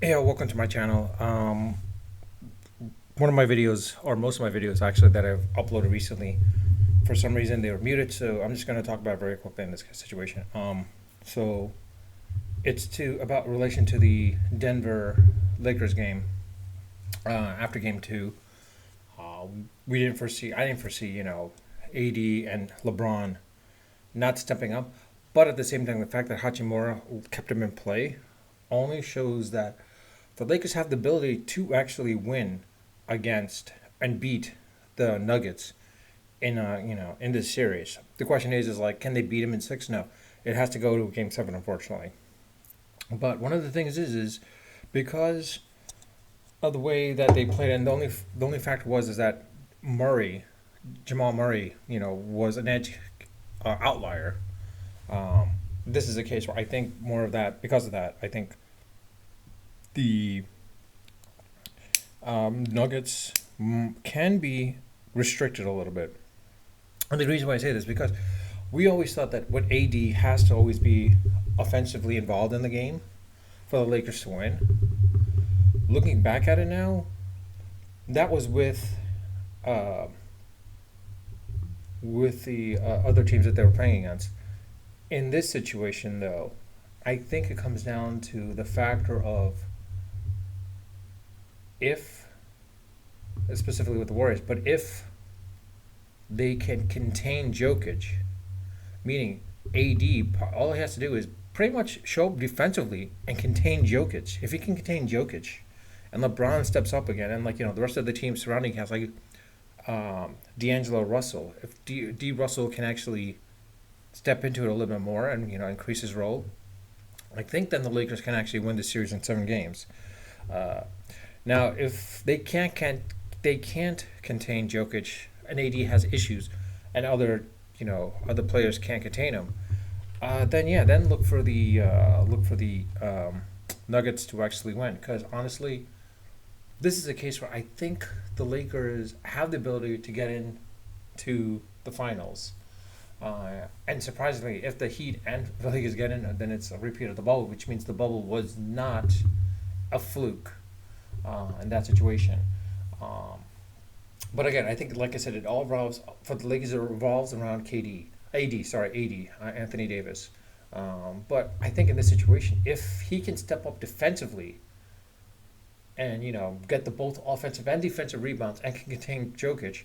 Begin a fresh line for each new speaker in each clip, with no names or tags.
Yeah, welcome to my channel. One of my videos, or most of my videos actually, that I've uploaded recently, for some reason they were muted, so I'm just going to talk about it very quickly in this situation. So it's to about relation to the Denver Lakers game. After game two, uh, I didn't foresee, AD and LeBron not stepping up, but at the same time, the fact that Hachimura kept him in play only shows that the Lakers have the ability to actually win against and beat the Nuggets in this series. The question is like, can they beat them in six? No, it has to go to Game Seven, unfortunately. But one of the things is because of the way that they played, and the only factor is that Murray, Jamal Murray, was an edge outlier. Um, this is a case where I think more of that because of that. I think the Nuggets can be restricted a little bit. And the reason why I say this is because we always thought that what AD has to always be offensively involved in the game for the Lakers to win. Looking back at it now, that was uh, with the other teams that they were playing against. In this situation, though, I think it comes down to the factor of if, specifically with the Warriors, but if they can contain Jokic, meaning AD, all he has to do is pretty much show up defensively and contain Jokic. If he can contain Jokic, and LeBron steps up again, and the rest of the team surrounding him has D'Angelo Russell. If D Russell can actually step into it a little bit more and increase his role, I think then the Lakers can actually win the series in 7 games. Uh, Now, if they can't contain Jokic, and AD has issues, and other players can't contain him. Then yeah, then look for the Nuggets to actually win. Because honestly, this is a case where I think the Lakers have the ability to get into the finals. And surprisingly, if the Heat and the Lakers get in, then it's a repeat of the bubble, which means the bubble was not a fluke in that situation. Um, but again, I think, like I said, it all revolves for the Lakers. It revolves around AD, Anthony Davis. But I think in this situation, if he can step up defensively and get the both offensive and defensive rebounds and can contain Jokic,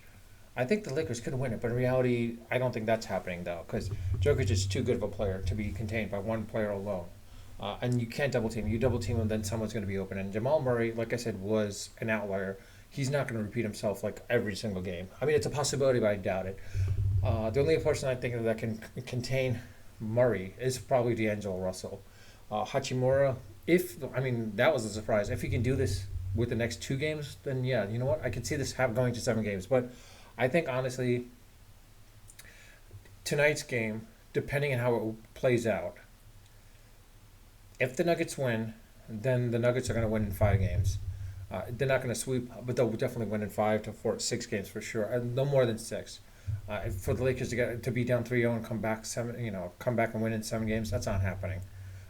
I think the Lakers could win it. But in reality, I don't think that's happening though, because Jokic is too good of a player to be contained by one player alone. And you can't double team. You double team him, then someone's going to be open. And Jamal Murray, like I said, was an outlier. He's not going to repeat himself like every single game. I mean, it's a possibility, but I doubt it. The only person I think of that can contain Murray is probably D'Angelo Russell. Hachimura, if I mean that was a surprise. If he can do this with the next 2 games, then yeah, you know what? I could see this have going to 7 games. But I think honestly, tonight's game, depending on how it plays out, if the Nuggets win, then the Nuggets are going to win in 5 games. They're not going to sweep, but they'll definitely win in 5 to 6 games for sure. No more than six. For the Lakers to be down 3-0 and come back come back and win in 7 games, that's not happening.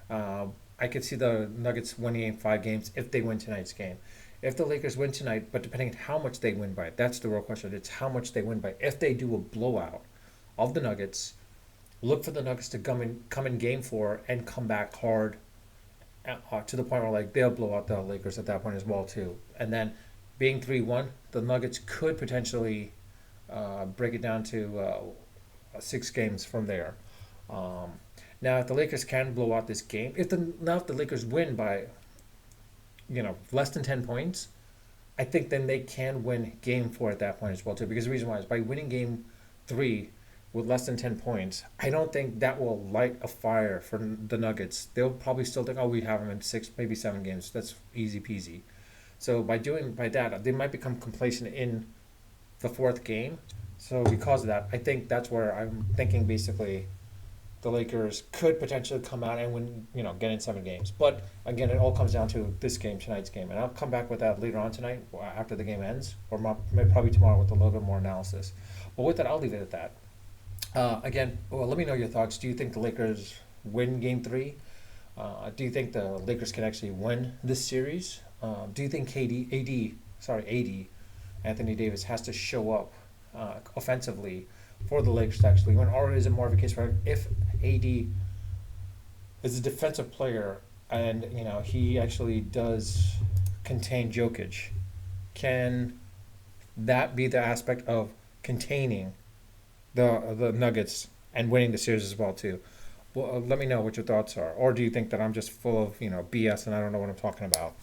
I could see the Nuggets winning in 5 games if they win tonight's game. If the Lakers win tonight, but depending on how much they win by, that's the real question. It's how much they win by. If they do a blowout of the Nuggets, look for the Nuggets to come in game 4 and come back hard to the point where they'll blow out the Lakers at that point as well too. And then being 3-1, the Nuggets could potentially break it down to 6 games from there. Um, Now, if the Lakers can blow out this game, if the Lakers win by less than 10 points, I think then they can win Game 4 at that point as well too. Because the reason why is by winning Game 3 with less than 10 points, I don't think that will light a fire for the Nuggets. They'll probably still think, oh, we have them in 6, maybe 7 games. That's easy peasy. So by that, they might become complacent in the fourth game. So because of that, I think that's where I'm thinking basically the Lakers could potentially come out and win, get in 7 games. But again, it all comes down to this game, tonight's game, and I'll come back with that later on tonight after the game ends, or probably tomorrow with a little bit more analysis. But with that, I'll leave it at that. Again, well, let me know your thoughts. Do you think the Lakers win Game 3? Do you think the Lakers can actually win this series? Do you think AD, Anthony Davis has to show up offensively for the Lakers to actually win, or is it more of a case where if AD is a defensive player and he actually does contain Jokic, can that be the aspect of containing the Nuggets and winning the series as well too? Well, let me know what your thoughts are, or do you think that I'm just full of BS and I don't know what I'm talking about?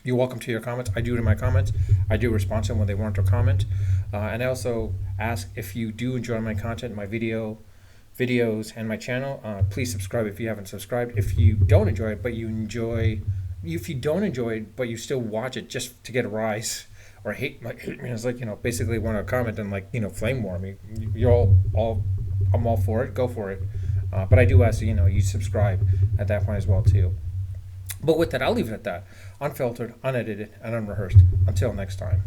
You're welcome to your comments. I do in my comments. I do respond to them when they want to comment, and I also ask if you do enjoy my content, my videos, and my channel. Please subscribe if you haven't subscribed. If you don't enjoy it, but if you don't enjoy it, but you still watch it just to get a rise or hate me, it's like basically want to comment and flame war me. You're all I'm all for it. Go for it. But I do ask you subscribe at that point as well too. But with that, I'll leave it at that. Unfiltered, unedited, and unrehearsed. Until next time.